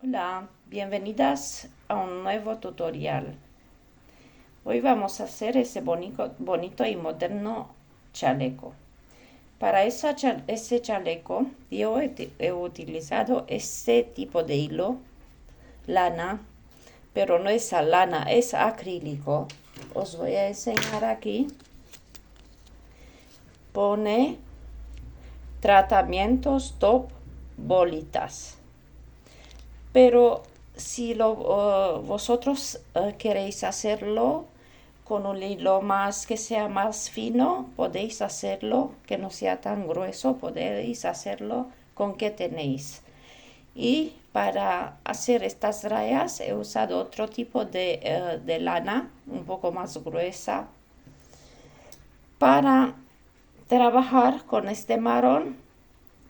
Hola, bienvenidas a un nuevo tutorial. Hoy vamos a hacer ese bonito y moderno chaleco. Para ese chaleco yo he utilizado este tipo de hilo, lana, pero no es lana, es acrílico. Os voy a enseñar aquí. Pone tratamientos top bolitas. Pero si vosotros queréis hacerlo con un hilo más que sea más fino, podéis hacerlo, que no sea tan grueso, podéis hacerlo con que tenéis. Y para hacer estas rayas he usado otro tipo de lana, un poco más gruesa. Para trabajar con este marrón,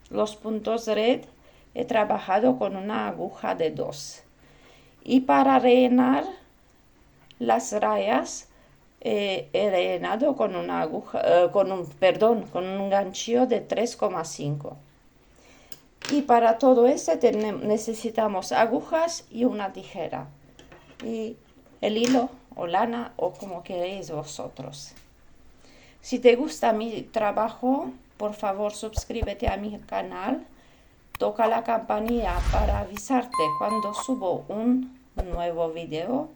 los puntos red, he trabajado con una aguja de 2. Y para rellenar las rayas, he rellenado con una aguja, con un ganchillo de 3,5. Y para todo esto necesitamos agujas y una tijera. Y el hilo o lana o como queréis vosotros. Si te gusta mi trabajo, por favor suscríbete a mi canal. Toca la campanilla para avisarte cuando subo un nuevo video.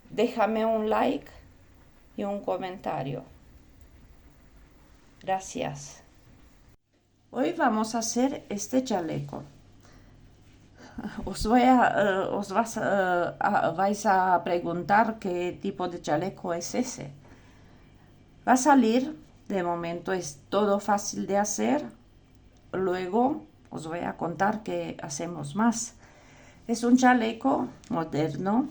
Déjame un like y un comentario. Gracias. Hoy vamos a hacer este chaleco. Vais a preguntar qué tipo de chaleco es ese. Va a salir, de momento es todo fácil de hacer. Luego os voy a contar qué hacemos más. Es un chaleco moderno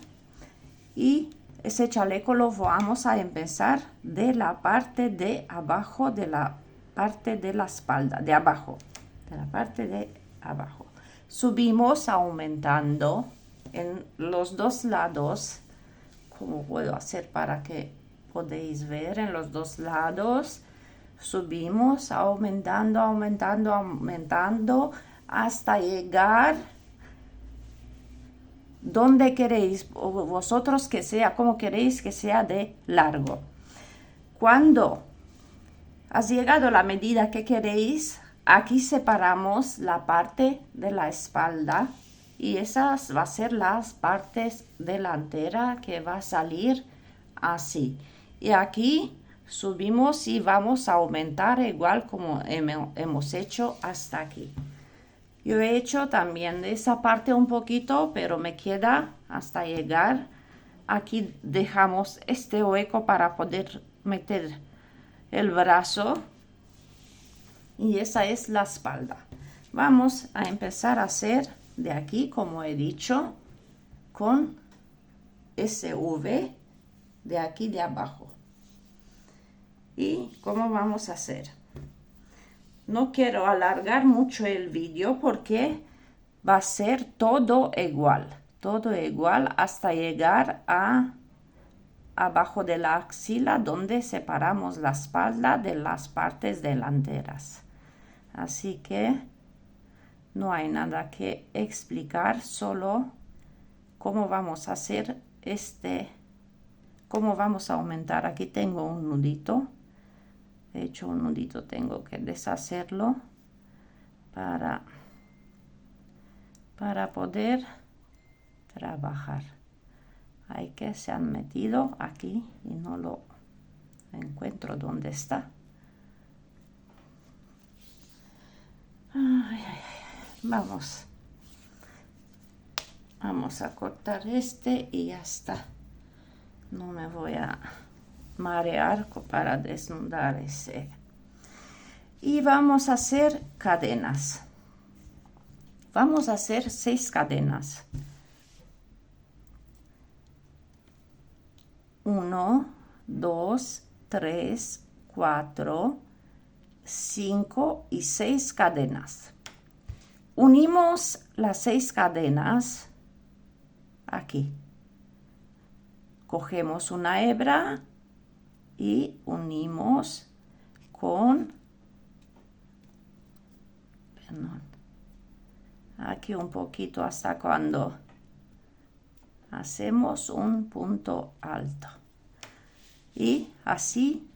y ese chaleco lo vamos a empezar de la parte de abajo, de la parte de la espalda, de abajo, de la parte de abajo. Subimos aumentando en los dos lados. ¿Cómo puedo hacer para que podéis ver? En los dos lados subimos aumentando, aumentando, aumentando hasta llegar donde queréis vosotros que sea, como queréis que sea de largo. Cuando has llegado a la medida que queréis, aquí separamos la parte de la espalda y esas va a ser las partes delanteras que va a salir así. Y aquí subimos y vamos a aumentar igual como hemos hecho hasta aquí. Yo he hecho también de esa parte un poquito, pero me queda hasta llegar. Aquí dejamos este hueco para poder meter el brazo. Y esa es la espalda. Vamos a empezar a hacer de aquí, como he dicho, con ese V de aquí de abajo. ¿Y cómo vamos a hacer? No quiero alargar mucho el vídeo porque va a ser todo igual hasta llegar a abajo de la axila donde separamos la espalda de las partes delanteras. Así que no hay nada que explicar, solo cómo vamos a hacer cómo vamos a aumentar. Aquí tengo un nudito. He hecho un nudito, tengo que deshacerlo para poder trabajar. Hay que se han metido aquí y no lo encuentro dónde está. Ay, ay, ay. Vamos a cortar este y ya está. No me voy a marear para desnudar ese. Y vamos a hacer cadenas. Vamos a hacer 6 cadenas. 1, 2, 3, 4, 5 y 6 cadenas. Unimos las 6 cadenas aquí. Cogemos una hebra y unimos con, aquí un poquito hasta cuando hacemos un punto alto. Y así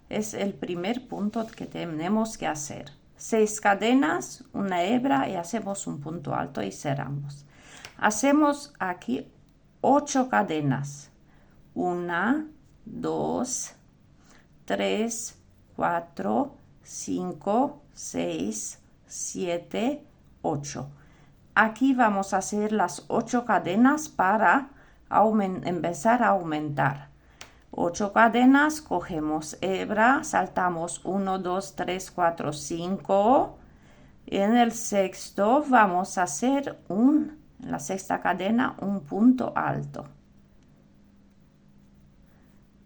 es el primer punto que tenemos que hacer. 6 cadenas, una hebra y hacemos un punto alto y cerramos. Hacemos aquí 8 cadenas. 1, 2, 3, 4, 5, 6, 7, 8. Aquí vamos a hacer las 8 cadenas para empezar a aumentar. 8 cadenas, cogemos hebra, saltamos 1, 2, 3, 4, 5. En el sexto vamos a hacer en la sexta cadena un punto alto.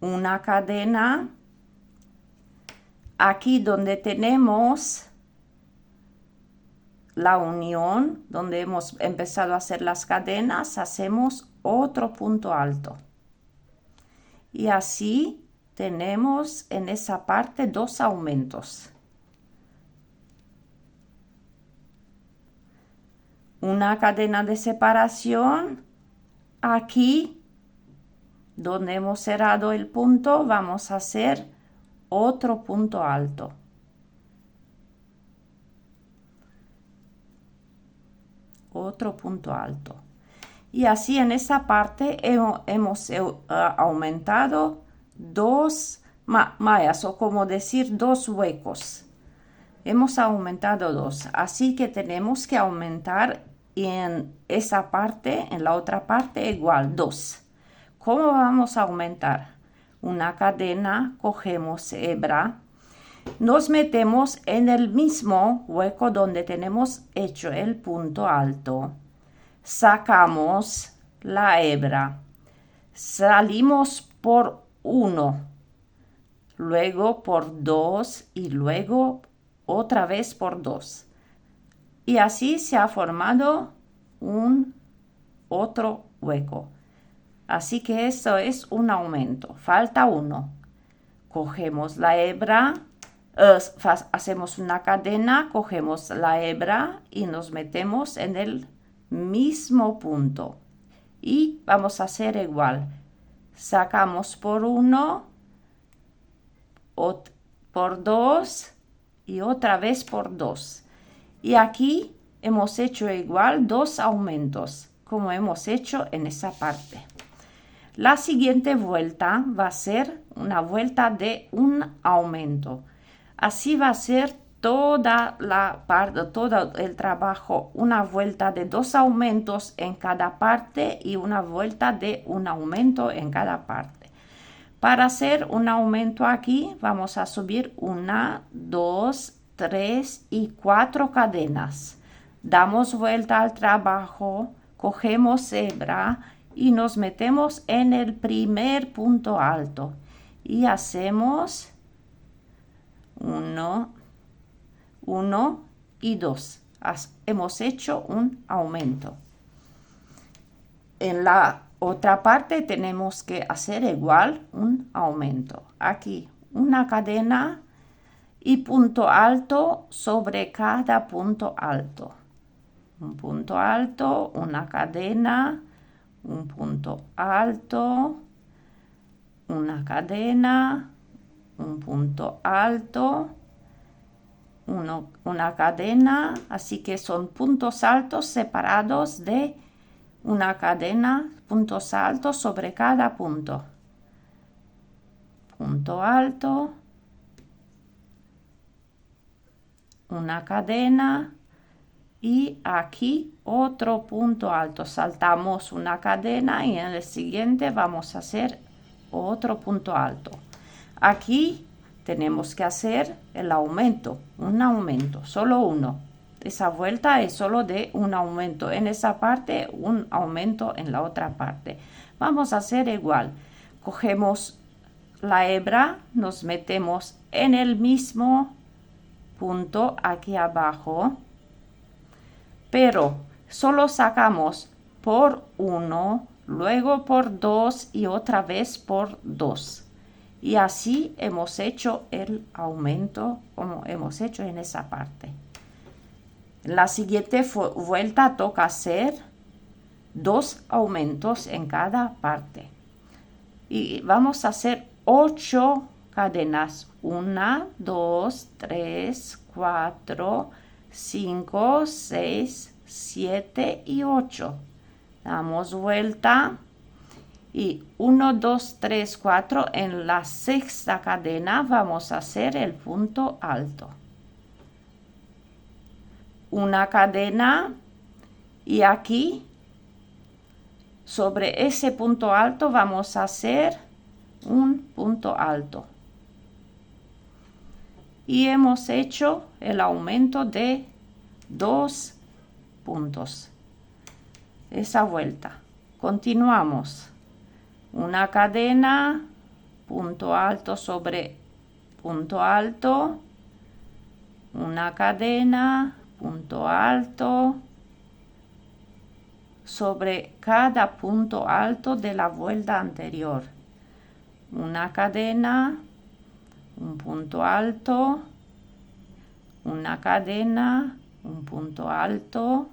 Una cadena. Aquí donde tenemos la unión, donde hemos empezado a hacer las cadenas, hacemos otro punto alto. Y así tenemos en esa parte 2 aumentos. Una cadena de separación. Aquí, donde hemos cerrado el punto, vamos a hacer otro punto alto. Otro punto alto. Y así en esa parte hemos aumentado 2 mallas, o como decir 2 huecos. Hemos aumentado 2, así que tenemos que aumentar en esa parte, en la otra parte igual 2. ¿Cómo vamos a aumentar? Una cadena, cogemos hebra, nos metemos en el mismo hueco donde tenemos hecho el punto alto. Sacamos la hebra, salimos por 1, luego por 2 y luego otra vez por 2. Y así se ha formado un otro hueco. Así que esto es un aumento. Falta 1. Cogemos la hebra, hacemos una cadena, cogemos la hebra y nos metemos en el mismo punto. Y vamos a hacer igual. Sacamos por 1, por 2 y otra vez por 2. Y aquí hemos hecho igual 2 aumentos, como hemos hecho en esa parte. La siguiente vuelta va a ser una vuelta de un aumento. Así va a ser toda la parte, todo el trabajo, una vuelta de 2 aumentos en cada parte y una vuelta de un aumento en cada parte. Para hacer un aumento aquí vamos a subir 1, 2, 3 y 4 cadenas. Damos vuelta al trabajo, cogemos hebra y nos metemos en el primer punto alto y hacemos 1 y 2. Hemos hecho un aumento. En la otra parte tenemos que hacer igual un aumento. Aquí una cadena y punto alto sobre cada punto alto. Un punto alto, una cadena, un punto alto, una cadena, un punto alto, una cadena, así que son puntos altos separados de una cadena, puntos altos sobre cada punto. Punto alto, una cadena y aquí otro punto alto. Saltamos una cadena y en el siguiente vamos a hacer otro punto alto. Aquí tenemos que hacer el aumento, un aumento, solo uno. Esa vuelta es solo de un aumento en esa parte, un aumento en la otra parte. Vamos a hacer igual. Cogemos la hebra, nos metemos en el mismo punto aquí abajo, pero solo sacamos por 1, luego por 2 y otra vez por 2. Y así hemos hecho el aumento como hemos hecho en esa parte. La siguiente vuelta toca hacer 2 aumentos en cada parte. Y vamos a hacer 8 cadenas. 1, 2, 3, 4, 5, 6, 7 y 8. Damos vuelta. Y 1, 2, 3, 4. En la sexta cadena vamos a hacer el punto alto. Una cadena y aquí sobre ese punto alto vamos a hacer un punto alto. Y hemos hecho el aumento de 2 puntos. Esa vuelta. Continuamos. Una cadena, punto alto sobre punto alto. Una cadena, punto alto. Sobre cada punto alto de la vuelta anterior. Una cadena, un punto alto, una cadena, un punto alto,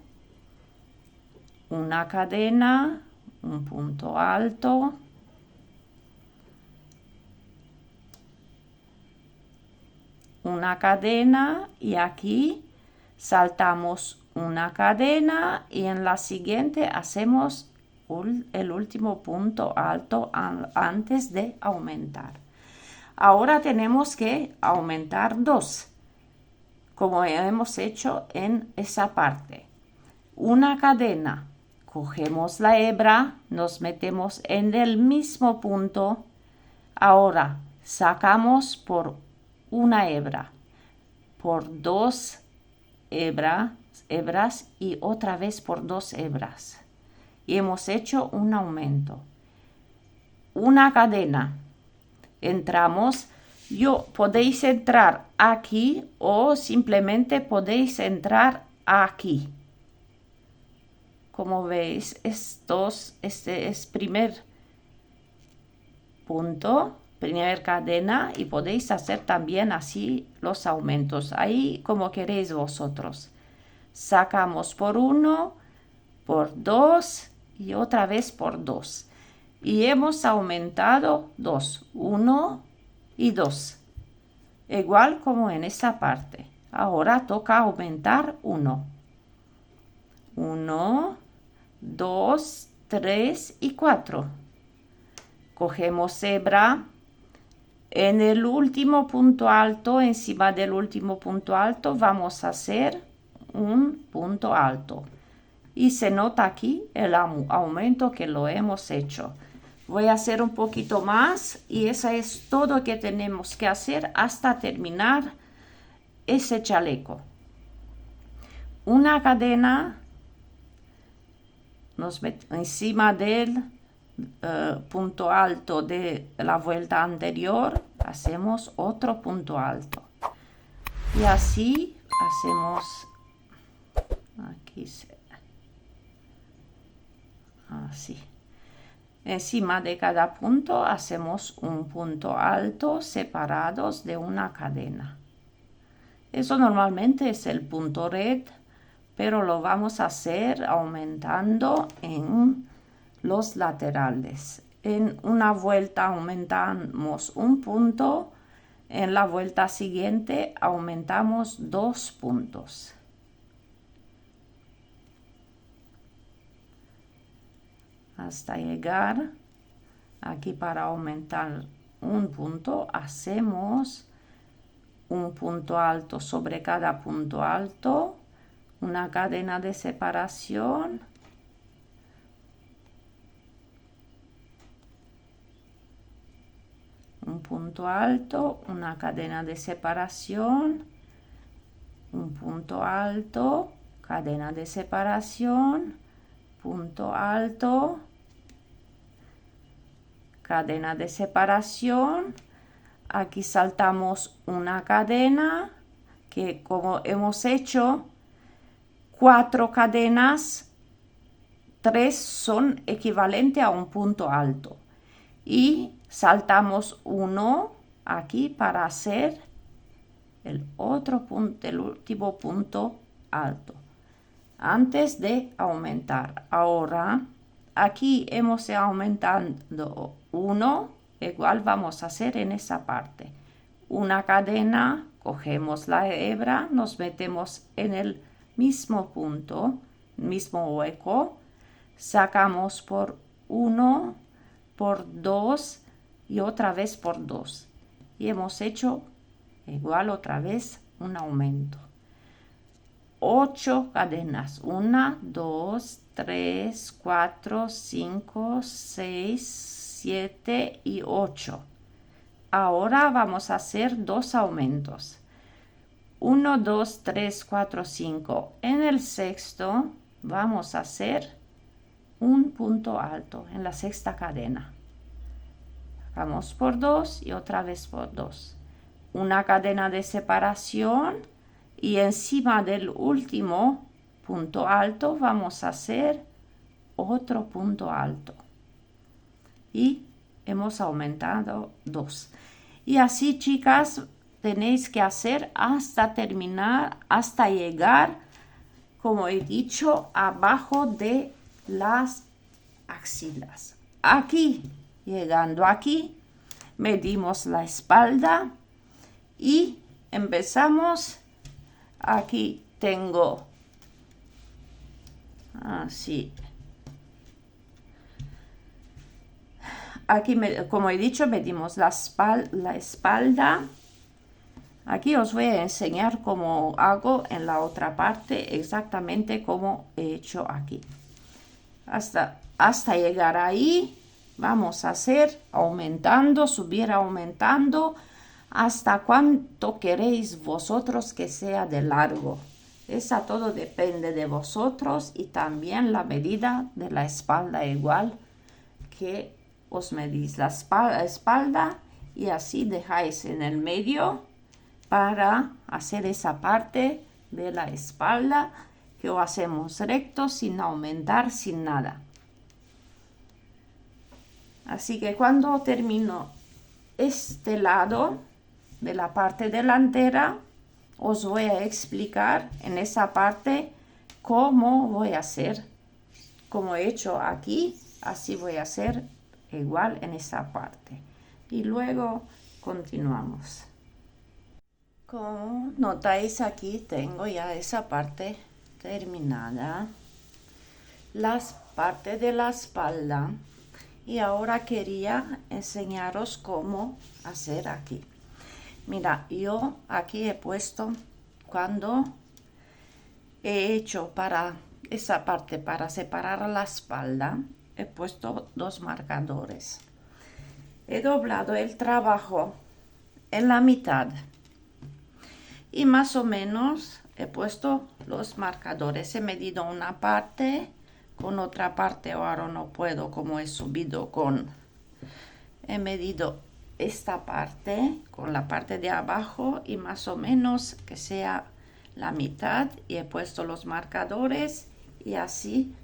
una cadena, un punto alto, una cadena y aquí saltamos una cadena y en la siguiente hacemos el último punto alto antes de aumentar. Ahora tenemos que aumentar 2, como hemos hecho en esa parte. Una cadena, cogemos la hebra, nos metemos en el mismo punto. Ahora sacamos por una hebra, por 2 hebras y otra vez por 2 hebras. Y hemos hecho un aumento. Una cadena. Entramos. Podéis entrar aquí o simplemente podéis entrar aquí. Como veis, este es primer punto, primera cadena y podéis hacer también así los aumentos. Ahí como queréis vosotros. Sacamos por 1, por 2 y otra vez por 2. Y hemos aumentado 2, 1 y 2. Igual como en esa parte. Ahora toca aumentar 1. 1, 2, 3 y 4. Cogemos hebra. En el último punto alto, encima del último punto alto, vamos a hacer un punto alto. Y se nota aquí el aumento que lo hemos hecho. Voy a hacer un poquito más y eso es todo que tenemos que hacer hasta terminar ese chaleco. Una cadena nos encima del punto alto de la vuelta anterior, hacemos otro punto alto. Y así hacemos, aquí así. Encima de cada punto hacemos un punto alto separados de una cadena. Eso normalmente es el punto red, pero lo vamos a hacer aumentando en los laterales. En una vuelta aumentamos un punto, en la vuelta siguiente aumentamos 2 puntos. Hasta llegar aquí para aumentar un punto, hacemos un punto alto sobre cada punto alto, una cadena de separación, un punto alto, una cadena de separación, un punto alto, cadena de separación, punto alto, cadena de separación. Aquí saltamos una cadena que como hemos hecho 4 cadenas, 3 son equivalentes a un punto alto. Y saltamos uno aquí para hacer el otro punto, el último punto alto. antes de aumentar. Ahora, aquí hemos aumentado 1, igual vamos a hacer en esa parte. Una cadena, cogemos la hebra, nos metemos en el mismo punto, mismo hueco, sacamos por 1, por 2 y otra vez por 2. Y hemos hecho igual otra vez un aumento. 8 cadenas. 1, 2, 3, 4, 5, 6, 7 y 8. Ahora vamos a hacer 2 aumentos. 1, 2, 3, 4, 5. En el sexto vamos a hacer un punto alto en la sexta cadena. Vamos por 2 y otra vez por 2. Una cadena de separación y encima del último punto alto vamos a hacer otro punto alto. Y hemos aumentado 2. Y así, chicas, tenéis que hacer hasta terminar, hasta llegar, como he dicho, abajo de las axilas. Aquí, llegando aquí, medimos la espalda y empezamos. Aquí tengo así. Aquí, como he dicho, medimos la espalda. Aquí os voy a enseñar cómo hago en la otra parte, exactamente como he hecho aquí. Hasta llegar ahí, vamos a hacer aumentando, subir aumentando, hasta cuánto queréis vosotros que sea de largo. Esa todo depende de vosotros y también la medida de la espalda igual que os medís la espalda y así dejáis en el medio para hacer esa parte de la espalda que lo hacemos recto sin aumentar, sin nada. Así que cuando termino este lado de la parte delantera, os voy a explicar en esa parte cómo voy a hacer, como he hecho aquí, así voy a hacer igual en esa parte. Y luego continuamos. Como notáis, aquí tengo ya esa parte terminada, las partes de la espalda, y ahora quería enseñaros cómo hacer aquí. Mira, yo aquí he puesto, cuando he hecho para esa parte, para separar la espalda, he puesto 2 marcadores. He doblado el trabajo en la mitad y más o menos he puesto los marcadores. He medido una parte, con otra parte ahora no puedo, como he subido he medido esta parte con la parte de abajo y más o menos que sea la mitad, y he puesto los marcadores y así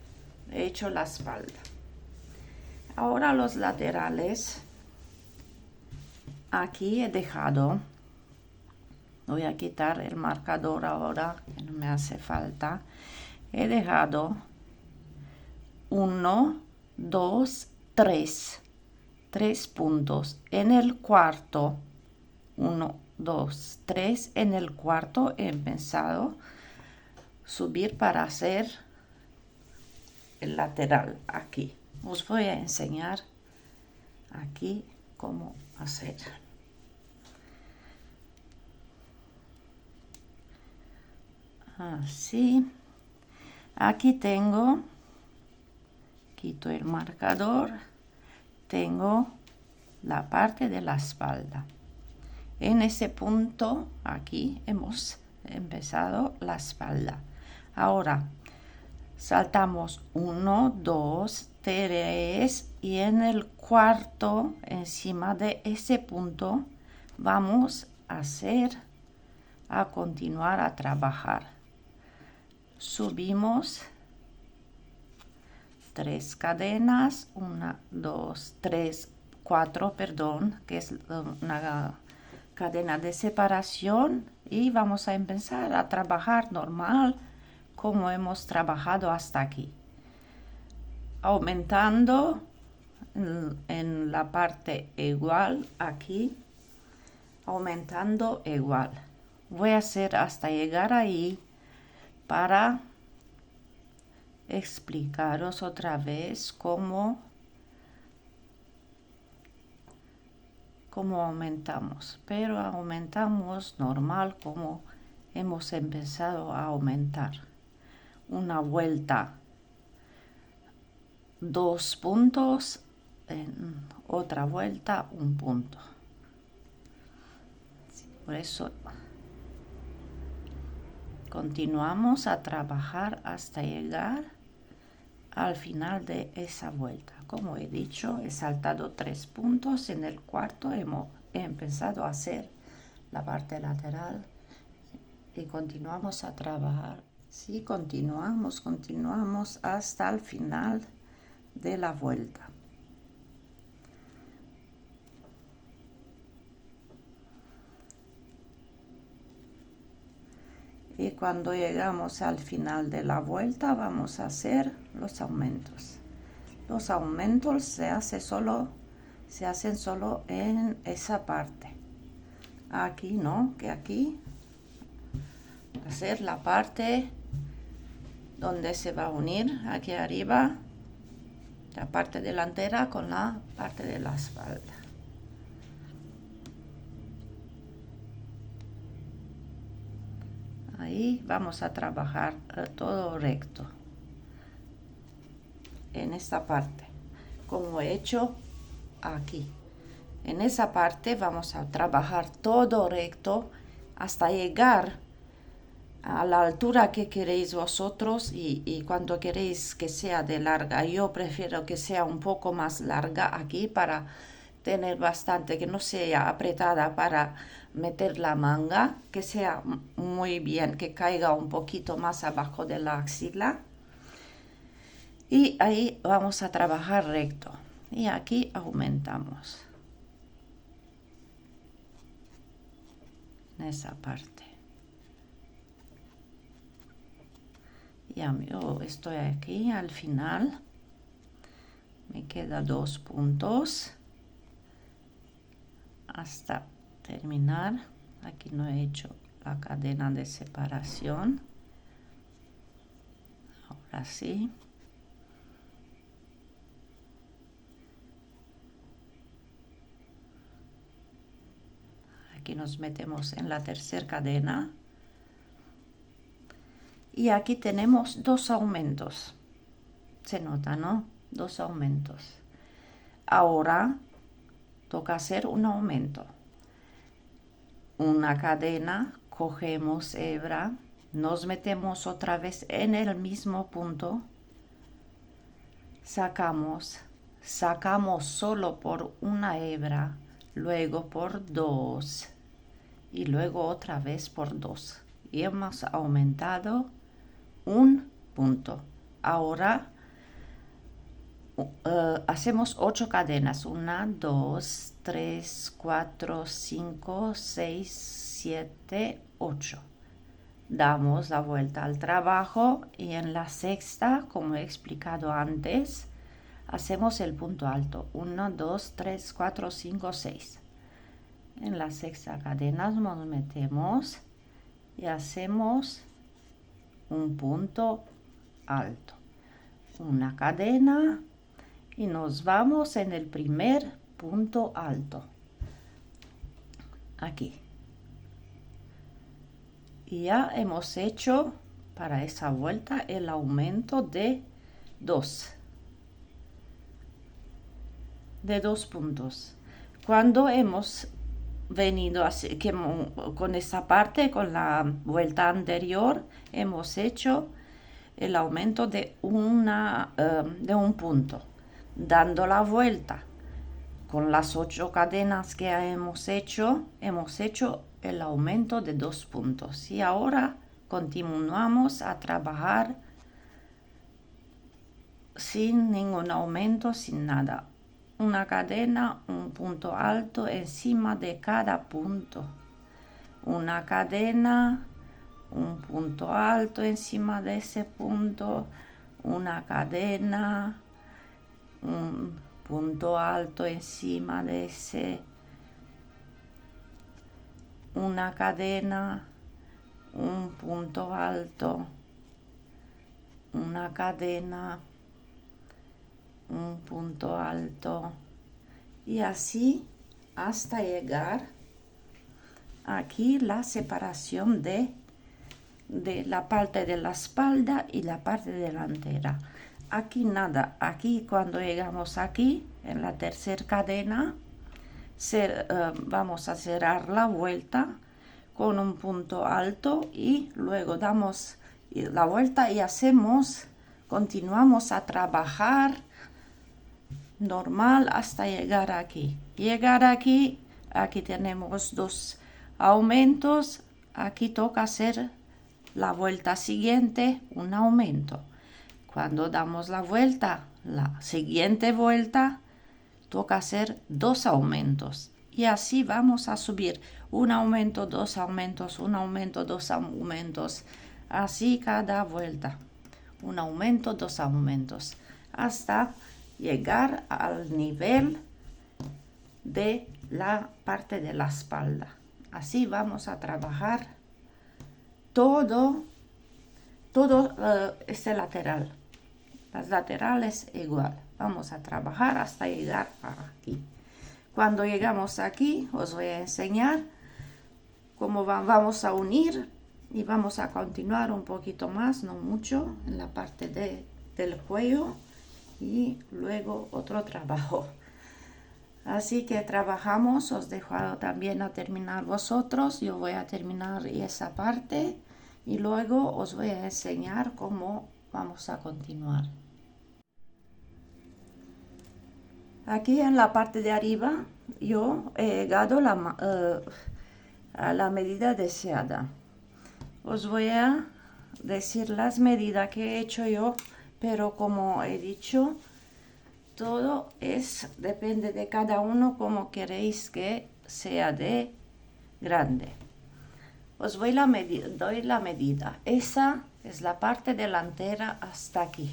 he hecho la espalda. Ahora los laterales, aquí he dejado, voy a quitar el marcador ahora que no me hace falta, he dejado 1, 2, 3 puntos. En el cuarto, 1, 2, 3, en el cuarto he empezado a subir para hacer el lateral aquí. Os voy a enseñar aquí cómo hacer. Así. Aquí tengo, quito el marcador, tengo la parte de la espalda. En ese punto aquí hemos empezado la espalda. Ahora saltamos 1, 2, 3 y en el cuarto, encima de ese punto, vamos a continuar a trabajar. Subimos 3 cadenas, 1, 2, 3, 4, perdón, que es una cadena de separación, y vamos a empezar a trabajar normal como hemos trabajado hasta aquí, aumentando en la parte igual aquí, aumentando igual. Voy a hacer hasta llegar ahí para explicaros otra vez cómo aumentamos, pero aumentamos normal como hemos empezado a aumentar. Una vuelta 2 puntos, en otra vuelta 1 punto. Por eso continuamos a trabajar hasta llegar al final de esa vuelta. Como he dicho, he saltado 3 puntos. En el cuarto he empezado a hacer la parte lateral y continuamos a trabajar. Sí, continuamos hasta el final de la vuelta. Y cuando llegamos al final de la vuelta vamos a hacer los aumentos. Los aumentos se hacen solo en esa parte. Aquí no, que aquí hacer la parte donde se va a unir aquí arriba la parte delantera con la parte de la espalda. Ahí vamos a trabajar todo recto en esta parte, como he hecho aquí. En esa parte vamos a trabajar todo recto hasta llegar a la altura que queréis vosotros y cuando queréis que sea de larga. Yo prefiero que sea un poco más larga aquí para tener bastante, que no sea apretada para meter la manga, que sea muy bien, que caiga un poquito más abajo de la axila. Y ahí vamos a trabajar recto. Y aquí aumentamos. En esa parte. Ya yo estoy aquí al final. Me quedan 2 puntos. Hasta terminar. Aquí no he hecho la cadena de separación. Ahora sí. Aquí nos metemos en la tercera cadena. Y aquí tenemos 2 aumentos. Se nota, ¿no? 2 aumentos. Ahora toca hacer un aumento. Una cadena, cogemos hebra, nos metemos otra vez en el mismo punto, sacamos solo por una hebra, luego por 2 y luego otra vez por 2 y hemos aumentado 1 punto. Ahora hacemos 8 cadenas, 1, 2, 3, 4, 5, 6, 7, 8. Damos la vuelta al trabajo y en la sexta, como he explicado antes, hacemos el punto alto, 1, 2, 3, 4, 5, 6. En la sexta cadena nos metemos y hacemos un punto alto, una cadena y nos vamos en el primer punto alto, aquí. Y ya hemos hecho para esa vuelta el aumento de 2 puntos. Cuando hemos venido así, con esa parte, con la vuelta anterior, hemos hecho el aumento de un punto. Dando la vuelta con las 8 cadenas que hemos hecho el aumento de 2 puntos. Y ahora continuamos a trabajar sin ningún aumento, sin nada. Una cadena, un punto alto encima de cada punto. Una cadena, un punto alto encima de ese punto, una cadena, un punto alto encima de ese, una cadena, un punto alto, una cadena, un punto alto, y así hasta llegar aquí la separación de la parte de la espalda y la parte delantera. Aquí nada, aquí cuando llegamos aquí en la tercera cadena vamos a cerrar la vuelta con un punto alto y luego damos la vuelta y continuamos a trabajar normal hasta llegar aquí. Aquí tenemos 2 aumentos, aquí toca hacer la vuelta siguiente, un aumento. Cuando damos la vuelta, la siguiente vuelta, toca hacer 2 aumentos. Y así vamos a subir un aumento, 2 aumentos, un aumento, 2 aumentos. Así cada vuelta. Un aumento, 2 aumentos. Hasta llegar al nivel de la parte de la espalda. Así vamos a trabajar todo este lateral. Las laterales igual. Vamos a trabajar hasta llegar aquí. Cuando llegamos aquí, os voy a enseñar cómo vamos a unir y vamos a continuar un poquito más, no mucho, en la parte del cuello y luego otro trabajo. Así que trabajamos, os dejo también a terminar vosotros, yo voy a terminar esa parte y luego os voy a enseñar cómo vamos a continuar. Aquí en la parte de arriba yo he llegado a la medida deseada. Os voy a decir las medidas que he hecho yo, pero como he dicho, todo depende de cada uno como queréis que sea de grande. Os doy la medida. Esa es la parte delantera hasta aquí.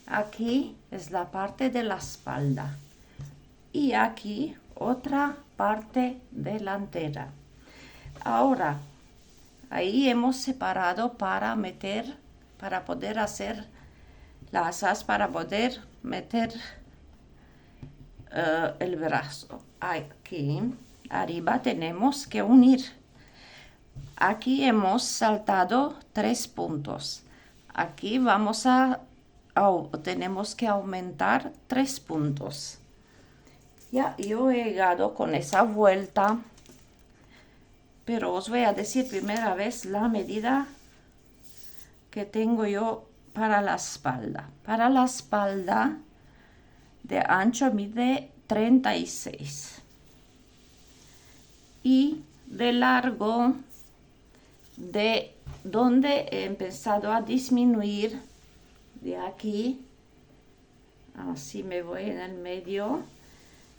Aquí es la parte de la espalda. Y aquí otra parte delantera. Ahora, ahí hemos separado para poder hacer las asas, para poder meter el brazo. Aquí arriba tenemos que unir. Aquí hemos saltado 3 puntos. Aquí tenemos que aumentar 3 puntos. Ya yo he llegado con esa vuelta, pero os voy a decir primera vez la medida que tengo yo para la espalda. Para la espalda de ancho mide 36 y de largo, de donde he empezado a disminuir, de aquí, así me voy en el medio,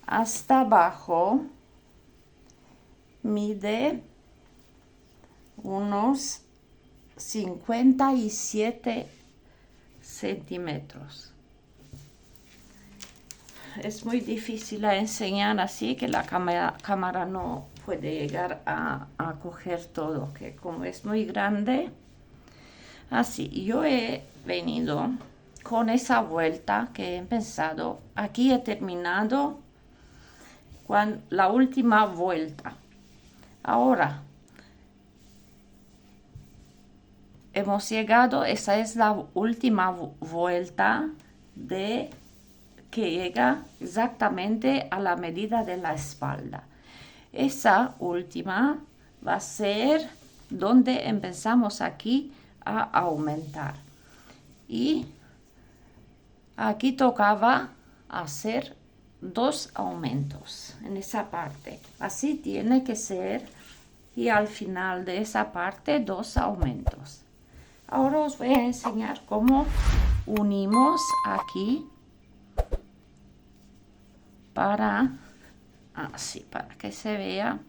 hasta abajo, mide unos 57 centímetros. Es muy difícil a enseñar así, que la cámara no puede llegar a coger todo, que como es muy grande. Así, yo he venido con esa vuelta que he empezado. Aquí he terminado con la última vuelta. Ahora, hemos llegado, esa es la última vuelta que llega exactamente a la medida de la espalda. Esa última va a ser donde empezamos aquí a aumentar. Y aquí tocaba hacer 2 aumentos en esa parte. Así tiene que ser. Y al final de esa parte 2 aumentos. Ahora os voy a enseñar cómo unimos aquí para que se vea.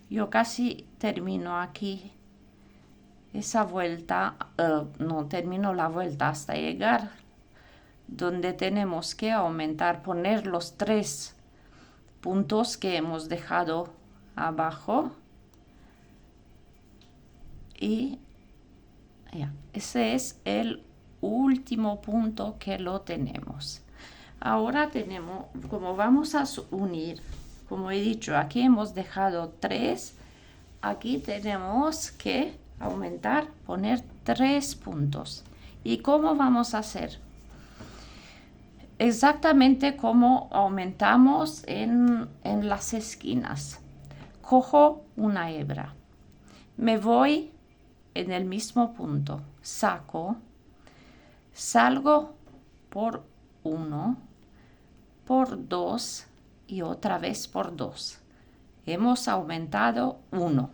Yo casi termino aquí esa vuelta, no termino la vuelta hasta llegar donde tenemos que aumentar, poner los 3 puntos que hemos dejado abajo y ya, ese es el último punto que lo tenemos. Ahora tenemos, como vamos a unir, como he dicho, aquí hemos dejado 3, aquí tenemos que aumentar, poner 3 puntos. ¿Y cómo vamos a hacer? Exactamente como aumentamos en las esquinas. Cojo una hebra, me voy en el mismo punto, saco, salgo por 1, por 2 y otra vez por 2. Hemos aumentado 1.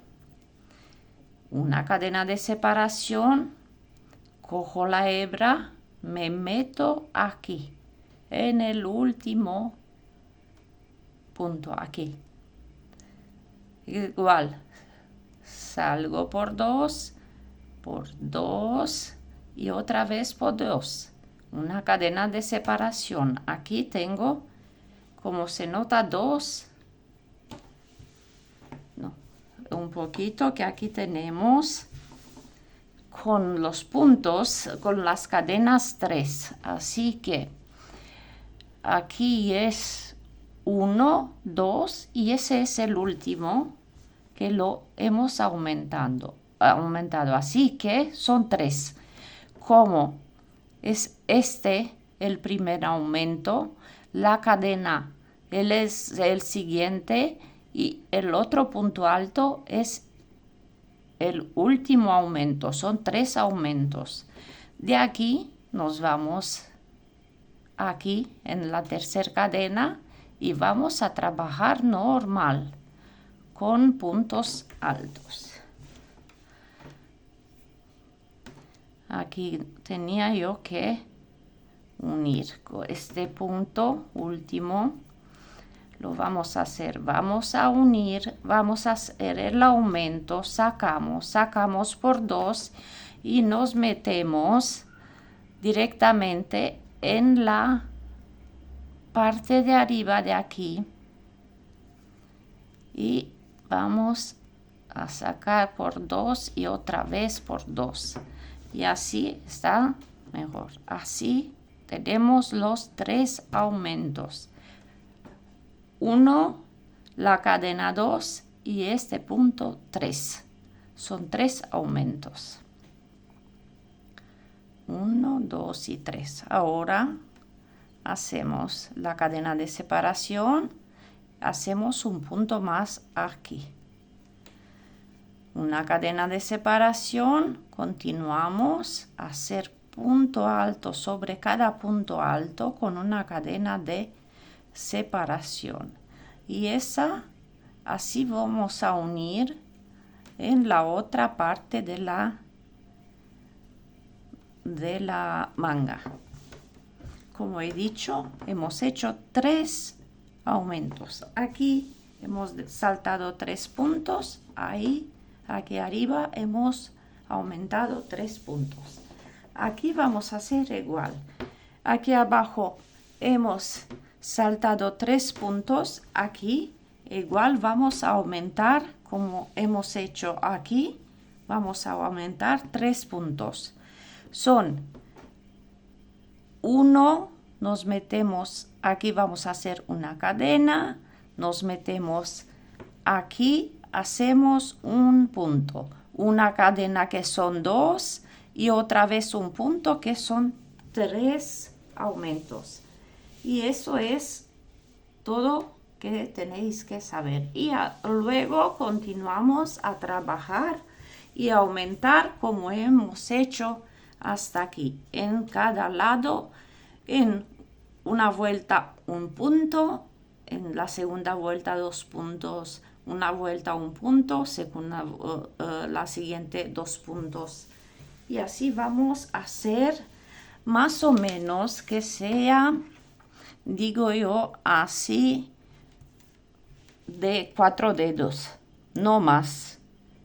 Una cadena de separación, cojo la hebra, me meto aquí, en el último punto, aquí. Igual, salgo por 2 y otra vez por 2. Una cadena de separación. Aquí tengo, como se nota, 2. No, un poquito que aquí tenemos con los puntos, con las cadenas 3. Así que aquí es 1, 2 y ese es el último que lo hemos aumentado. Así que son 3. Como es este el primer aumento, la cadena él es el siguiente y el otro punto alto es el último aumento. Son 3 aumentos. De aquí nos vamos aquí en la tercera cadena y vamos a trabajar normal con puntos altos. Aquí tenía yo que unir con este punto último. Lo vamos a hacer. Vamos a unir, vamos a hacer el aumento, sacamos por 2 y nos metemos directamente en la parte de arriba de aquí y vamos a sacar por 2 y otra vez por 2 y así está mejor. Así tenemos los 3 aumentos, 1, la cadena 2 y este punto 3. Son 3 aumentos, 1, 2 y 3. Ahora hacemos la cadena de separación, hacemos un punto más aquí, una cadena de separación, continuamos a hacer punto alto sobre cada punto alto con una cadena de separación y esa así vamos a unir en la otra parte de la manga. Como he dicho, hemos hecho 3 aumentos. Aquí hemos saltado 3 puntos. Ahí, aquí arriba, hemos aumentado 3 puntos. Aquí vamos a hacer igual. Aquí abajo hemos saltado 3 puntos. Aquí igual vamos a aumentar como hemos hecho aquí. Vamos a aumentar 3 puntos. Son 1, nos metemos aquí, vamos a hacer una cadena, nos metemos aquí, hacemos un punto, una cadena que son 2 y otra vez un punto que son 3 aumentos. Y eso es todo que tenéis que saber. Y luego continuamos a trabajar y aumentar como hemos hecho hasta aquí. En cada lado, en una vuelta un punto, en la segunda vuelta 2 puntos, una vuelta un punto, segunda, la siguiente 2 puntos. Y así vamos a hacer más o menos que sea, digo yo, así de 4 dedos, no más,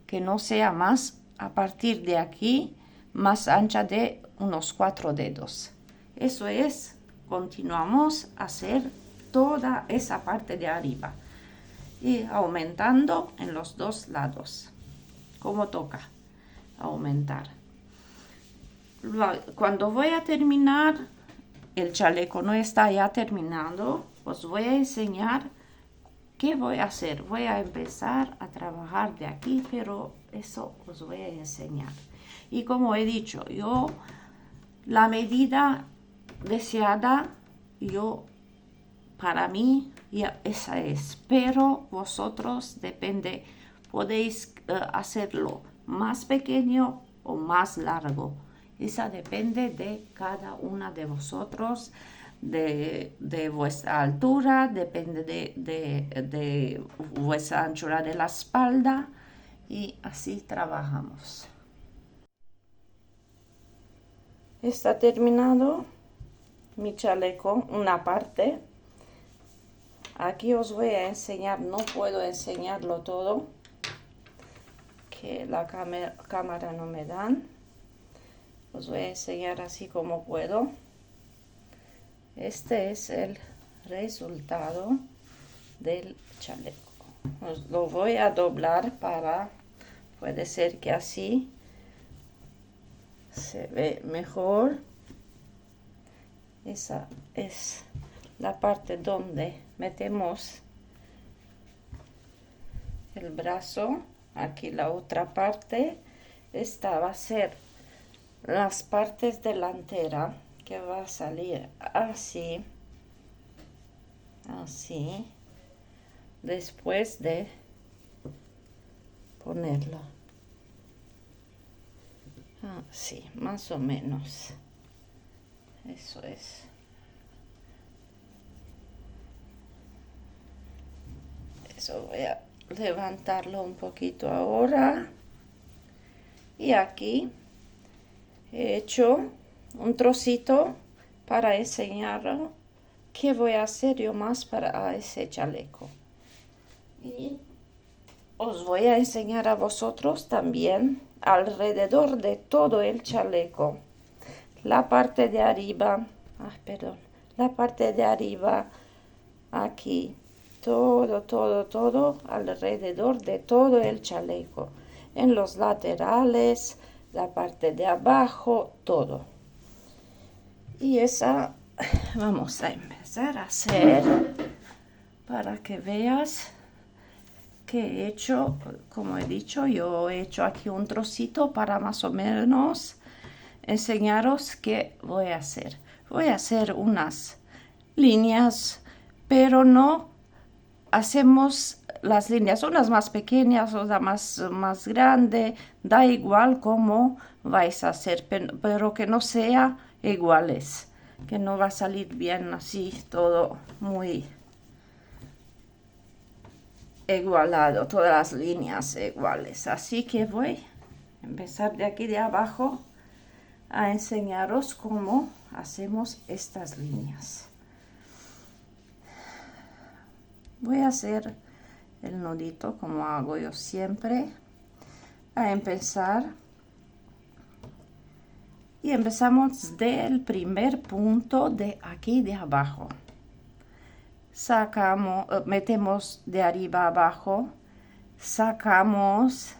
que no sea más a partir de aquí, más ancha de unos 4 dedos. Eso es, continuamos a hacer toda esa parte de arriba y aumentando en los dos lados, como toca aumentar. Cuando voy a terminar, el chaleco no está ya terminado, os voy a enseñar qué voy a hacer. Voy a empezar a trabajar de aquí, pero eso os voy a enseñar. Y como he dicho, yo la medida deseada, para mí ya esa es, pero vosotros depende, podéis hacerlo más pequeño o más largo. Esa depende de cada una de vosotros, de vuestra altura, depende de vuestra anchura de la espalda, y así trabajamos. Está terminado mi chaleco, una parte. Aquí os voy a enseñar, no puedo enseñarlo todo, que la cámara no me dan. Os voy a enseñar así como puedo. Este es el resultado del chaleco. Os lo voy a doblar puede ser que así se ve mejor. Esa es la parte donde metemos el brazo. Aquí la otra parte, esta va a ser las partes delanteras, que va a salir así, así, después de ponerlo así, más o menos. Eso es. Eso voy a levantarlo un poquito ahora. Y aquí he hecho un trocito para enseñar qué voy a hacer yo más para ese chaleco. Y os voy a enseñar a vosotros también alrededor de todo el chaleco. La parte de arriba, la parte de arriba, aquí, todo alrededor de todo el chaleco, en los laterales, la parte de abajo, todo. Y esa vamos a empezar a hacer para que veas que he hecho, como he dicho, yo he hecho aquí un trocito para más o menos enseñaros qué voy a hacer. Voy a hacer unas líneas, pero no hacemos las líneas, unas más pequeñas, otras más grande, da igual cómo vais a hacer, pero que no sea iguales, que no va a salir bien así, todo muy igualado, todas las líneas iguales. Así que voy a empezar de aquí de abajo a enseñaros cómo hacemos estas líneas. Voy a hacer el nudito como hago yo siempre, a empezar, y empezamos del primer punto de aquí de abajo. Sacamos, metemos de arriba abajo, sacamos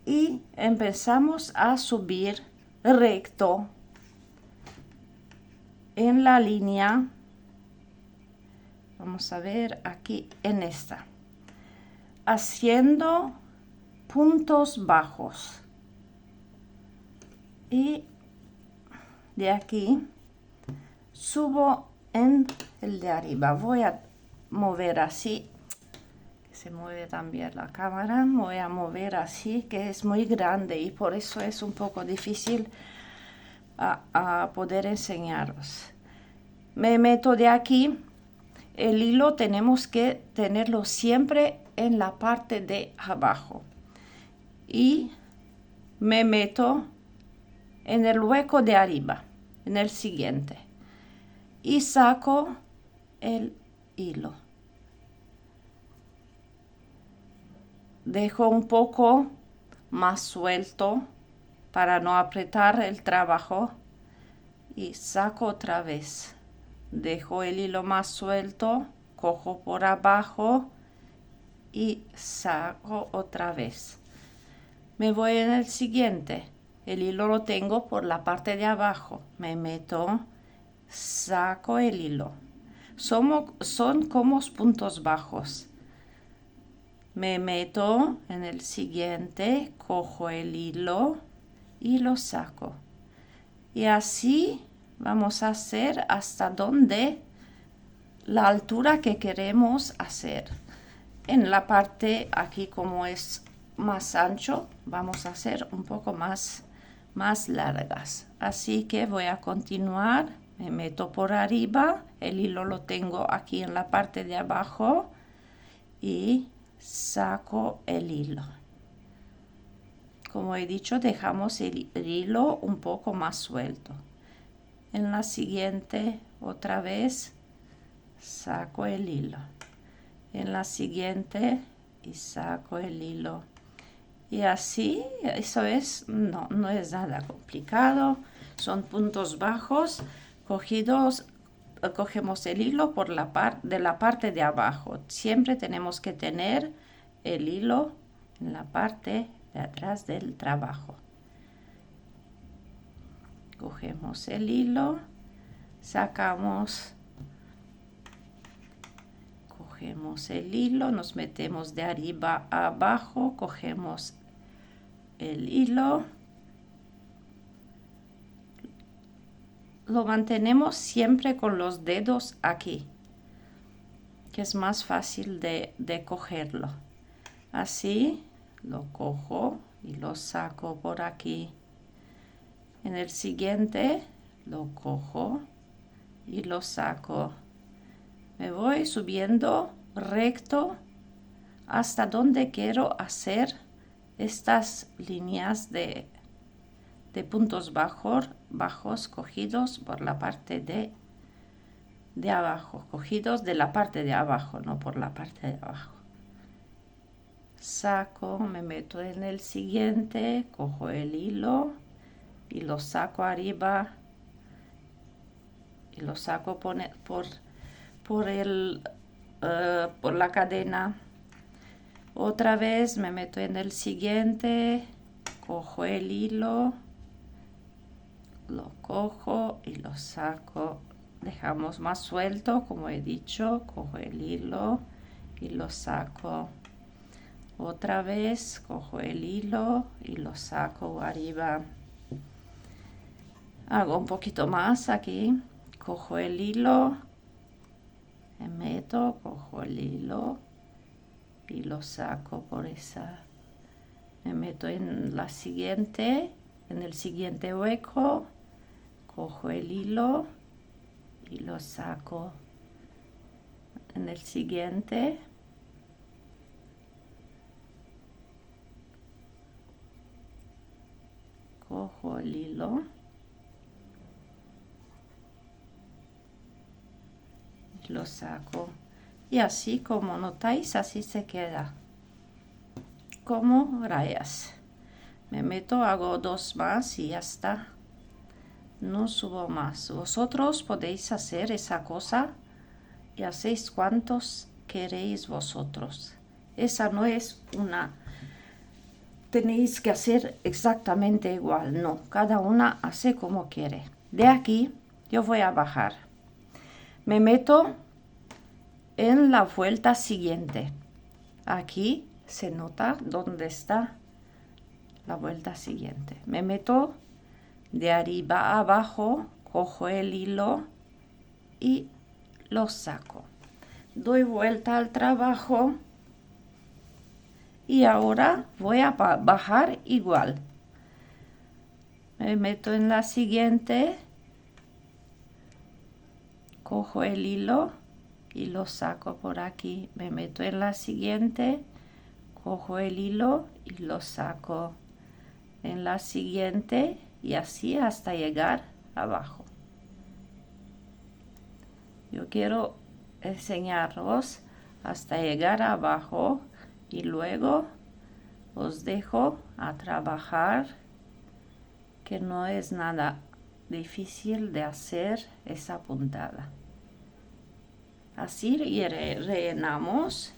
y empezamos a subir recto en la línea. Vamos a ver aquí en esta, haciendo puntos bajos, y de aquí subo en el de arriba. Voy a mover así, que se mueve también la cámara. Voy a mover así, que es muy grande y por eso es un poco difícil a poder enseñaros. Me meto de aquí. El hilo tenemos que tenerlo siempre en la parte de abajo, y me meto en el hueco de arriba, en el siguiente, y saco el hilo. Dejo un poco más suelto para no apretar el trabajo y saco otra vez. Dejo el hilo más suelto, cojo por abajo y saco otra vez. Me voy en el siguiente. El hilo lo tengo por la parte de abajo. Me meto, saco el hilo. Son como puntos bajos. Me meto en el siguiente, cojo el hilo y lo saco. Y así vamos a hacer hasta donde la altura que queremos hacer. En la parte aquí, como es más ancho, vamos a hacer un poco más largas. Así que voy a continuar. Me meto por arriba, el hilo lo tengo aquí en la parte de abajo y saco el hilo. Como he dicho, dejamos el hilo un poco más suelto. En la siguiente, otra vez, saco el hilo. En la siguiente, y saco el hilo. Y así, eso es, no es nada complicado. Son puntos bajos cogidos. Cogemos el hilo por de la parte de abajo. Siempre tenemos que tener el hilo en la parte de atrás del trabajo. Cogemos el hilo, sacamos, cogemos el hilo, nos metemos de arriba a abajo, cogemos el hilo, lo mantenemos siempre con los dedos aquí, que es más fácil de cogerlo. Así lo cojo y lo saco por aquí. En el siguiente lo cojo y lo saco. Me voy subiendo recto hasta donde quiero hacer estas líneas de puntos bajos cogidos por la parte de abajo, cogidos de la parte de abajo, no por la parte de abajo. Saco, me meto en el siguiente, cojo el hilo y lo saco arriba y lo saco por la cadena. Otra vez me meto en el siguiente, cojo el hilo, lo cojo y lo saco. Dejamos más suelto, como he dicho, cojo el hilo y lo saco. Otra vez cojo el hilo y lo saco arriba. Hago un poquito más aquí. Cojo el hilo, me meto, cojo el hilo y lo saco por esa. Me meto en la siguiente, en el siguiente hueco, cojo el hilo y lo saco. En el siguiente. Cojo el hilo y lo saco. Y así, como notáis, así se queda. Como rayas. Me meto, hago dos más y ya está. No subo más. Vosotros podéis hacer esa cosa y hacéis cuantos queréis vosotros. Esa no es una... Tenéis que hacer exactamente igual, no, cada una hace como quiere. De aquí yo voy a bajar. Me meto en la vuelta siguiente. Aquí se nota dónde está la vuelta siguiente. Me meto de arriba a abajo, cojo el hilo y lo saco. Doy vuelta al trabajo. Y ahora voy a bajar igual. Me meto en la siguiente. Cojo el hilo y lo saco por aquí. Me meto en la siguiente. Cojo el hilo y lo saco. En la siguiente y así hasta llegar abajo. Yo quiero enseñaros hasta llegar abajo. Y luego os dejo a trabajar, que no es nada difícil de hacer esa puntada. Así rellenamos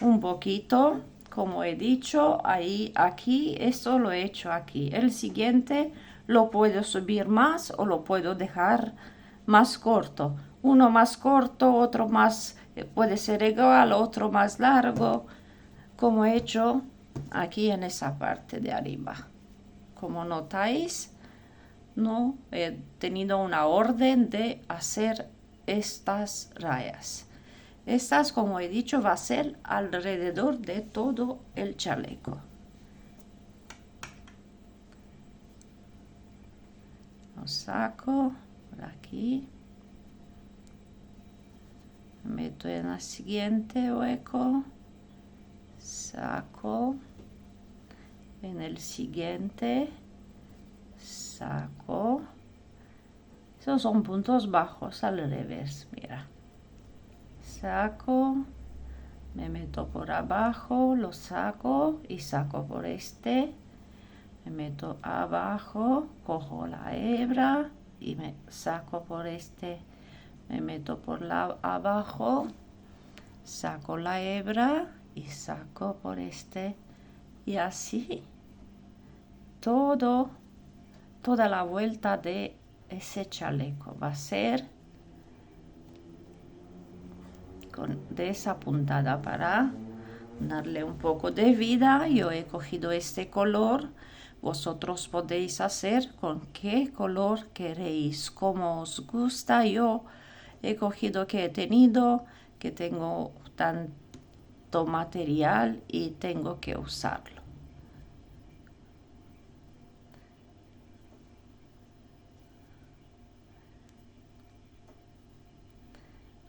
un poquito, como he dicho, ahí, aquí, esto lo he hecho aquí. El siguiente lo puedo subir más o lo puedo dejar más corto. Uno más corto, otro más, puede ser igual, otro más largo, como he hecho aquí en esa parte de arriba. Como notáis, no he tenido una orden de hacer estas rayas. Estas, como he dicho, va a ser alrededor de todo el chaleco. Lo saco por aquí. Meto en el siguiente hueco. Saco. En el siguiente. Saco. Esos son puntos bajos al revés, mira. Saco, me meto por abajo, lo saco y saco por este. Me meto abajo, cojo la hebra y me saco por este. Me meto por la abajo, saco la hebra y saco por este. Y así toda la vuelta de ese chaleco va a ser de esa puntada para darle un poco de vida. Yo he cogido este color, vosotros podéis hacer con qué color queréis, como os gusta. Yo he cogido que he tenido, que tengo tanto material y tengo que usarlo.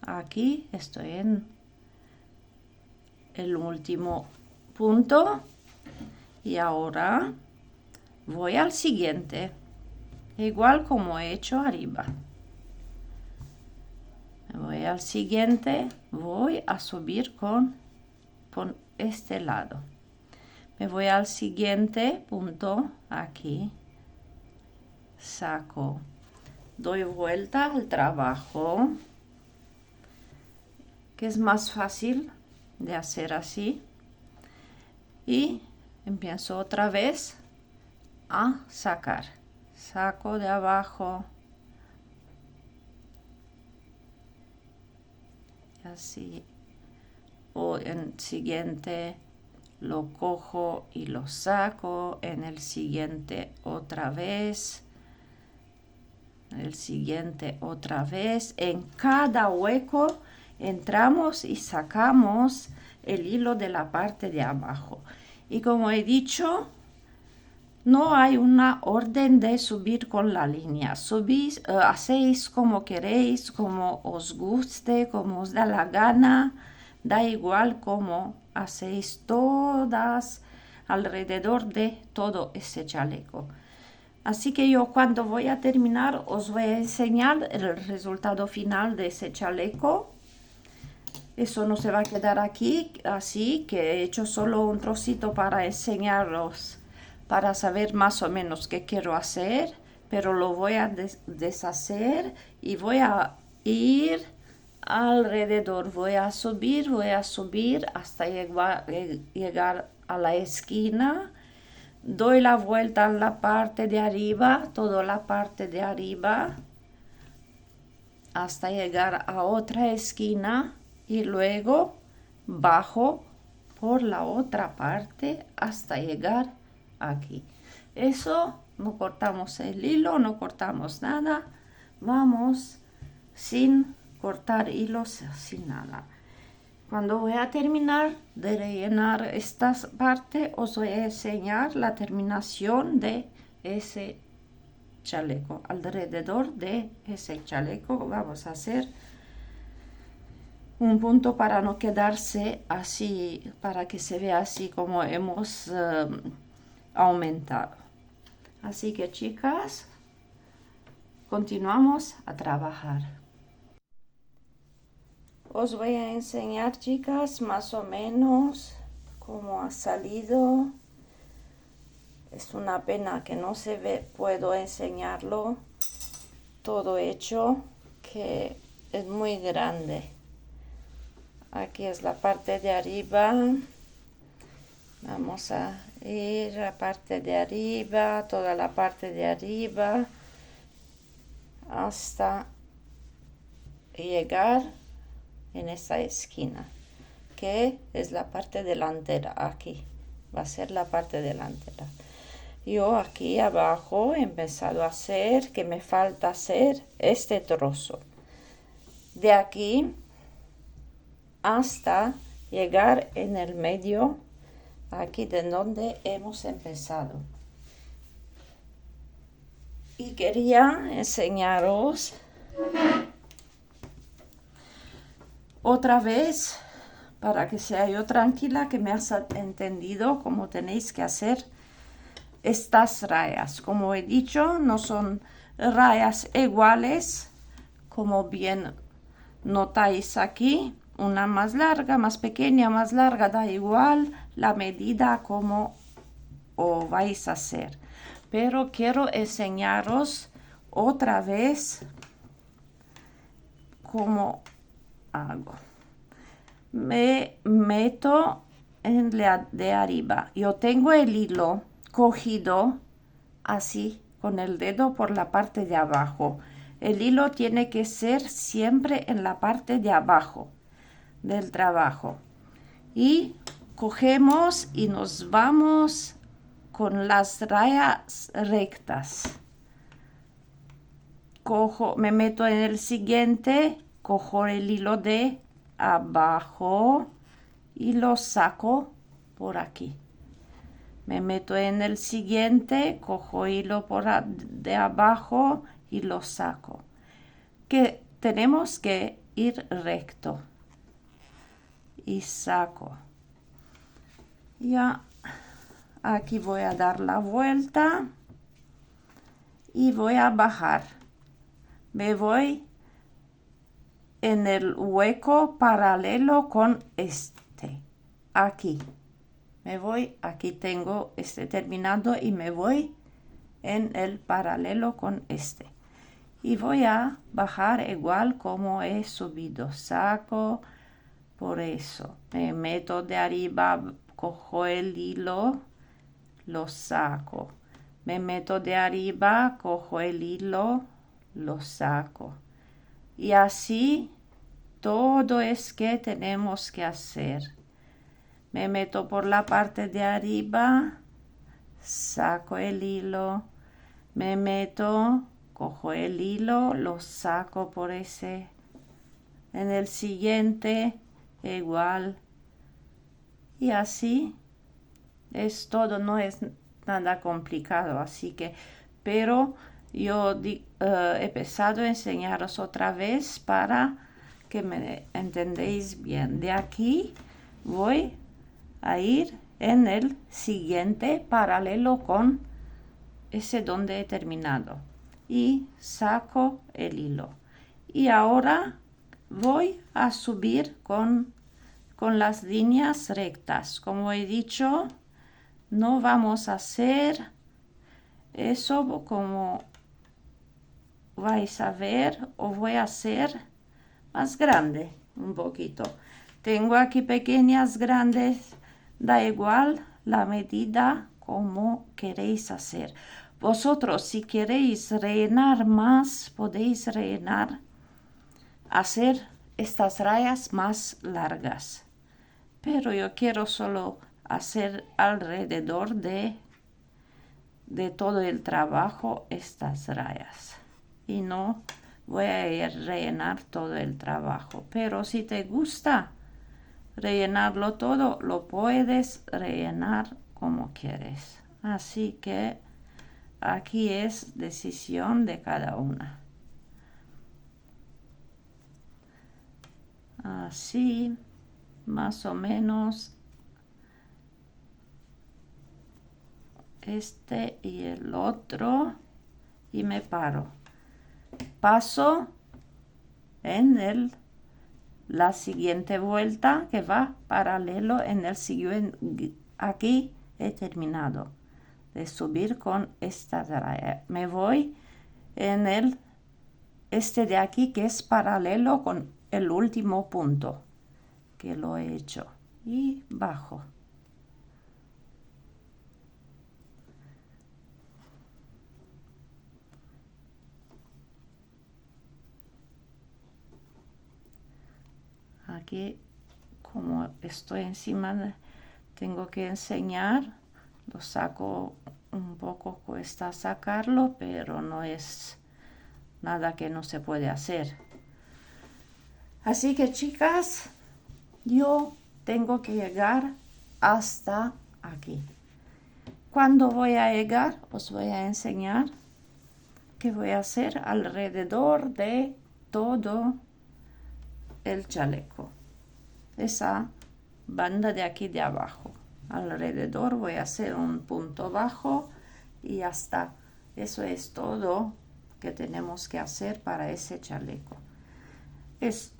Aquí estoy en el último punto y ahora voy al siguiente, igual como he hecho arriba. Voy al siguiente, voy a subir con este lado. Me voy al siguiente punto, aquí, saco, doy vuelta al trabajo, que es más fácil de hacer así, y empiezo otra vez a sacar. Saco de abajo, así, o en el siguiente lo cojo y lo saco, en el siguiente otra vez, el siguiente otra vez. En cada hueco entramos y sacamos el hilo de la parte de abajo. Y como he dicho, no hay una orden de subir con la línea. Subís, hacéis como queréis, como os guste, como os da la gana. Da igual como hacéis todas alrededor de todo ese chaleco. Así que yo cuando voy a terminar os voy a enseñar el resultado final de ese chaleco. Eso no se va a quedar aquí, así que he hecho solo un trocito para enseñaros, para saber más o menos qué quiero hacer, pero lo voy a deshacer y voy a ir alrededor, voy a subir hasta llegar a la esquina. Doy la vuelta en la parte de arriba, toda la parte de arriba, hasta llegar a otra esquina y luego bajo por la otra parte hasta llegar aquí. Eso no cortamos el hilo, no cortamos nada, vamos sin cortar hilos, sin nada. Cuando voy a terminar de rellenar esta parte, os voy a enseñar la terminación de ese chaleco. Alrededor de ese chaleco vamos a hacer un punto para no quedarse así, para que se vea así como hemos aumentado. Así que chicas, continuamos a trabajar. Os voy a enseñar, chicas, más o menos cómo ha salido Es una pena que no se ve, puedo enseñarlo todo hecho, que es muy grande. Aquí es la parte de arriba. Vamos a ir a la parte de arriba, toda la parte de arriba, hasta llegar en esta esquina, que es la parte delantera. Aquí va a ser la parte delantera. Yo aquí abajo he empezado a hacer, que me falta hacer este trozo. De aquí hasta llegar en el medio, aquí de donde hemos empezado. Y quería enseñaros otra vez, para que sea yo tranquila, que me has entendido cómo tenéis que hacer estas rayas. Como he dicho, no son rayas iguales, como bien notáis aquí. Una más larga, más pequeña, más larga, da igual la medida como os vais a hacer. Pero quiero enseñaros otra vez cómo hago. Me meto en la de arriba. Yo tengo el hilo cogido así con el dedo por la parte de abajo. El hilo tiene que ser siempre en la parte de abajo del trabajo. Y cogemos y nos vamos con las rayas rectas. Cojo, me meto en el siguiente, cojo el hilo de abajo y lo saco por aquí. Me meto en el siguiente, cojo hilo de abajo y lo saco. Que tenemos que ir recto. Y saco. Ya aquí voy a dar la vuelta y voy a bajar. Me voy en el hueco paralelo con este. Aquí. Me voy, aquí tengo este terminado y me voy en el paralelo con este. Y voy a bajar igual como he subido. Saco por eso. Me meto de arriba, cojo el hilo, lo saco. Me meto de arriba, cojo el hilo, lo saco. Y así todo es que tenemos que hacer. Me meto por la parte de arriba, saco el hilo, me meto, cojo el hilo, lo saco por ese. En el siguiente, igual. Y así es todo, no es nada complicado, así que, pero yo he empezado a enseñaros otra vez para que me entendéis bien. De aquí voy a ir en el siguiente paralelo con ese donde he terminado y saco el hilo. Y ahora voy a subir con las líneas rectas. Como he dicho, no vamos a hacer eso como vais a ver, o voy a hacer más grande un poquito. Tengo aquí pequeñas, grandes, da igual la medida como queréis hacer. Vosotros, si queréis rellenar más, podéis rellenar, hacer estas rayas más largas. Pero yo quiero solo hacer alrededor de todo el trabajo estas rayas. Y no voy a rellenar todo el trabajo. Pero si te gusta rellenarlo todo, lo puedes rellenar como quieres. Así que aquí es decisión de cada una. Así, más o menos, este y el otro, y me paro. Paso en la siguiente vuelta que va paralelo en el siguiente. Aquí he terminado. de subir con esta raya. Me voy en este de aquí que es paralelo con el último punto que lo he hecho y bajo. Aquí, como estoy encima, tengo que enseñar. Lo saco un poco, cuesta sacarlo, pero no es nada que no se puede hacer. Así que, chicas, yo tengo que llegar hasta aquí. Cuando voy a llegar, os voy a enseñar qué voy a hacer alrededor de todo el chaleco. Esa banda de aquí de abajo. Alrededor voy a hacer un punto bajo y ya está. Eso es todo que tenemos que hacer para ese chaleco. Es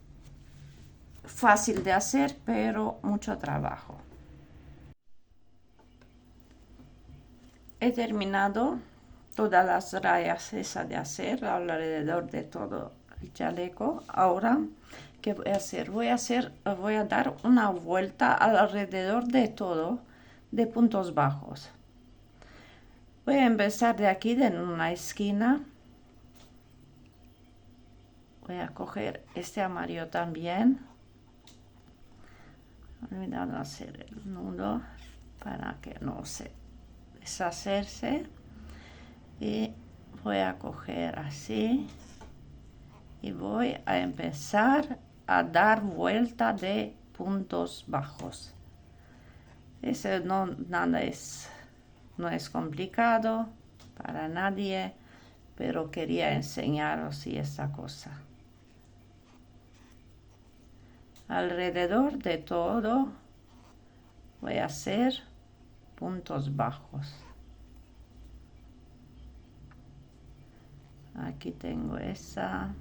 fácil de hacer, pero mucho trabajo. He terminado todas las rayas esas de hacer alrededor de todo el chaleco. Ahora, ¿qué voy a hacer? Voy a dar una vuelta alrededor de todo de puntos bajos. Voy a empezar de aquí, de una esquina. Voy a coger este amarillo también. He olvidado hacer el nudo para que no se deshacerse. Y voy a coger así y voy a empezar a dar vuelta de puntos bajos. Ese no es complicado para nadie, pero quería enseñaros esta cosa. Alrededor de todo voy a hacer puntos bajos. Aquí tengo esa.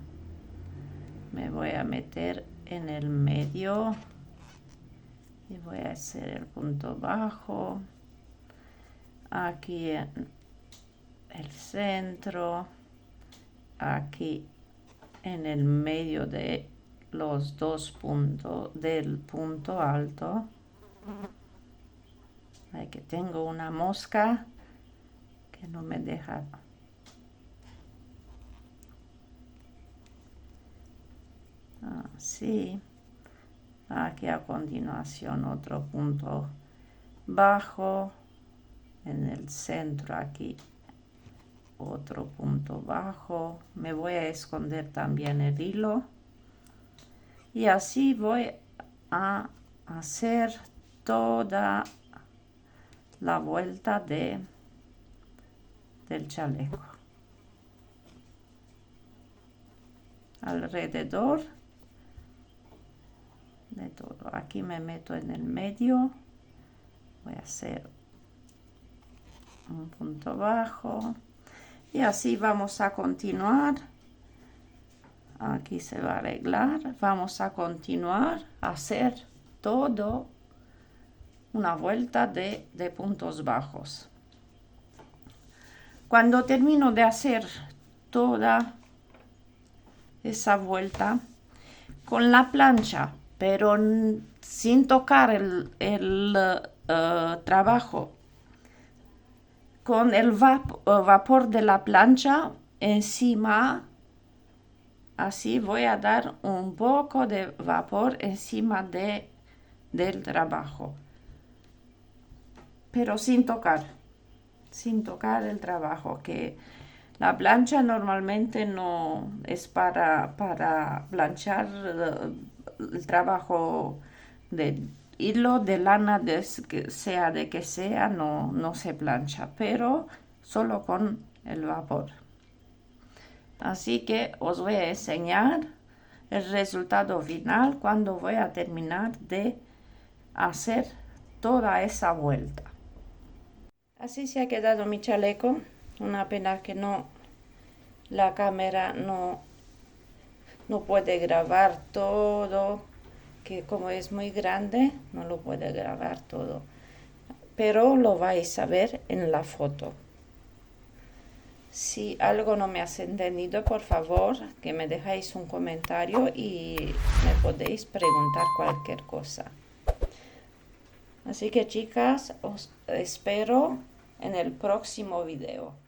Me voy a meter en el medio y voy a hacer el punto bajo. Aquí en el centro. Aquí en el medio de los dos puntos del punto alto. Aquí tengo una mosca que no me deja. Así. Aquí a continuación otro punto bajo. En el centro aquí otro punto bajo. Me voy a esconder también el hilo. Y así voy a hacer toda la vuelta del chaleco. Alrededor de todo. Aquí me meto en el medio. Voy a hacer un punto bajo. Y así vamos a continuar. Aquí se va a arreglar. Vamos a continuar a hacer todo una vuelta de puntos bajos. Cuando termino de hacer toda esa vuelta con la plancha, pero sin tocar el trabajo, con el vapor de la plancha encima, así voy a dar un poco de vapor encima del trabajo, pero sin tocar el trabajo, que la plancha normalmente no es para planchar el trabajo de hilo, de lana, de que sea, no se plancha, pero solo con el vapor. Así que os voy a enseñar el resultado final cuando voy a terminar de hacer toda esa vuelta. Así se ha quedado mi chaleco. Una pena que la cámara no puede grabar todo, que como es muy grande, no lo puede grabar todo. pero lo vais a ver en la foto. Si algo no me has entendido, por favor, que me dejáis un comentario y me podéis preguntar cualquier cosa. Así que chicas, os espero en el próximo video.